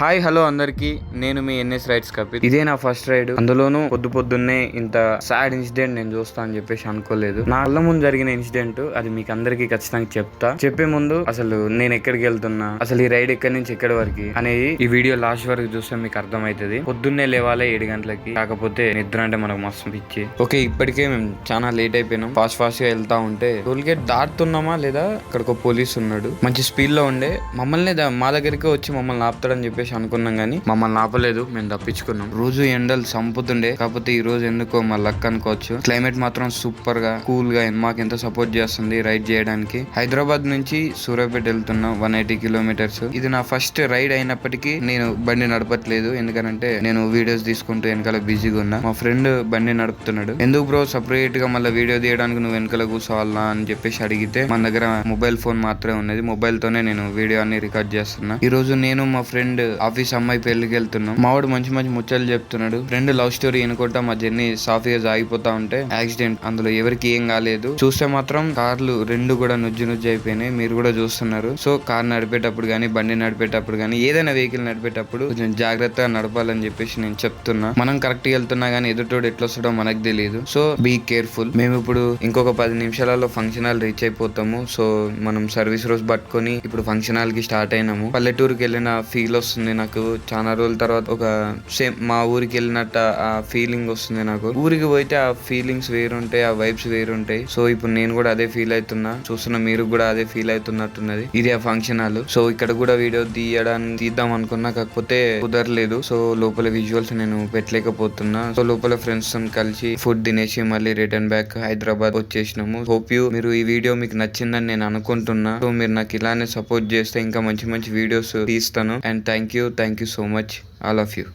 Hi hello అందరికి, నేను మీ NS rides Kapil. ఇదే నా ఫస్ట్ రైడ్, అందులోనూ పొద్దున్నే ఇంత సాడ్ ఇన్సిడెంట్ నేను చూస్తా అని చెప్పేసి అనుకోలేదు. నా కళ్ళ ముందు జరిగిన ఇన్సిడెంట్, అది మీకు అందరికి ఖచ్చితంగా చెప్తా. చెప్పే ముందు అసలు నేను ఎక్కడికి వెళ్తున్నా, అసలు ఈ రైడ్ ఎక్కడి నుంచి ఎక్కడి వరకు అనేది ఈ వీడియో లాస్ట్ వరకు చూస్తే మీకు అర్థమవుతుంది. పొద్దున్నే లేవాలి 7 గంటలకి, కాకపోతే నిద్ర అంటే మనకు మస్తు పిచ్చి. ఓకే, ఇప్పటికే మేము చాలా లేట్ అయిపోయినాం. ఫాస్ట్ గా వెళ్తా ఉంటే టోల్ గేట్ దాటుతున్నామా లేదా, అక్కడ ఒక పోలీస్ ఉన్నాడు, మంచి స్పీడ్ లో ఉండే మమ్మల్ని మా దగ్గరికి వచ్చి మమ్మల్ని ఆపుతాడని చెప్పేసి అనుకున్నాం, కానీ మమ్మల్ని ఆపలేదు. మేము తప్పించుకున్నాం. రోజు ఎండలు సంపుతుండే, కాకపోతే ఈ రోజు ఎందుకో మా లక్ అనుకోవచ్చు. క్లైమేట్ మాత్రం సూపర్ గా కూల్ గా మాకు ఎంత సపోర్ట్ చేస్తుంది రైడ్ చేయడానికి. హైదరాబాద్ నుంచి సూర్యాపేట వెళ్తున్నాం 180 కిలోమీటర్స్. ఇది నా ఫస్ట్ రైడ్ అయినప్పటికీ నేను బండి నడపట్లేదు, ఎందుకంటే నేను వీడియోస్ తీసుకుంటూ వెనకాల బిజీగా ఉన్నా. మా ఫ్రెండ్ బండి నడుపుతున్నాడు. ఎందుకు బ్రో సపరేట్ గా మళ్ళీ వీడియో తీయడానికి నువ్వు వెనకాల కూర్చోవాలా అని చెప్పేసి అడిగితే, మన దగ్గర మొబైల్ ఫోన్ మాత్రమే ఉన్నది, మొబైల్ తోనే నేను వీడియో అన్ని రికార్డ్ చేస్తున్నా. ఈ రోజు నేను మా ఫ్రెండ్ ఆఫీస్ అమ్మాయి పెళ్లికి వెళ్తున్నాం. మావాడు మంచి ముచ్చట్లు చెప్తున్నాడు. ఫ్రెండ్ లవ్ స్టోరీ అనుకుంటా మా జర్నీ సాఫీగా సాగిపోతా ఉంటే యాక్సిడెంట్. అందులో ఎవరికి ఏం కాలేదు. చూస్తే మాత్రం కార్లు 2 కూడా నుజ్జు అయిపోయినాయి. మీరు కూడా చూస్తున్నారు. సో కార్ నడిపేటప్పుడు గానీ, బండి నడిపేటప్పుడు గానీ, ఏదైనా వెహికల్ నడిపేటప్పుడు కొంచెం జాగ్రత్తగా నడపాలని చెప్పేసి నేను చెప్తున్నా. మనం కరెక్ట్ గా వెళ్తున్నా గానీ ఎదుటోడు ఎట్లా వస్తాడో మనకు తెలియదు. So be careful. మేము ఇప్పుడు ఇంకొక 10 నిమిషాలలో ఫంక్షన్ హాల్ రీచ్ అయిపోతాము. సో మనం సర్వీస్ రోజు పట్టుకొని ఇప్పుడు ఫంక్షన్ హాల్ కి స్టార్ట్ అయినాము. పల్లెటూరుకి వెళ్ళిన ఫీల్ వస్తుంది నాకు. చాలా రోజుల తర్వాత ఒక సేమ్ మా ఊరికి వెళ్ళినట్టు ఆ ఫీలింగ్ వస్తుంది నాకు. ఊరికి పోయితే ఆ ఫీలింగ్స్ వేరుంటాయి, ఆ వైబ్స్ వేరుంటాయి. సో ఇప్పుడు నేను కూడా అదే ఫీల్ అవుతున్నా. చూస్తున్నా మీరు కూడా అదే ఫీల్ అవుతున్నట్టున్నది. ఇది ఆ ఫంక్షన్ హాల్. సో ఇక్కడ కూడా వీడియో తీద్దాం అనుకున్నా, కాకపోతే కుదరలేదు. సో లోపల విజువల్స్ నేను పెట్టలేకపోతున్నా. సో లోపల ఫ్రెండ్స్ తో కలిసి ఫుడ్ తినేసి మళ్ళీ రిటర్న్ బ్యాక్ హైదరాబాద్ వచ్చేసినాము. హోప్ మీరు ఈ వీడియో మీకు నచ్చిందని నేను అనుకుంటున్నా. సో మీరు నాకు ఇలానే సపోర్ట్ చేస్తే ఇంకా మంచి వీడియోస్ తీస్తాను. And thank you so much, all of you.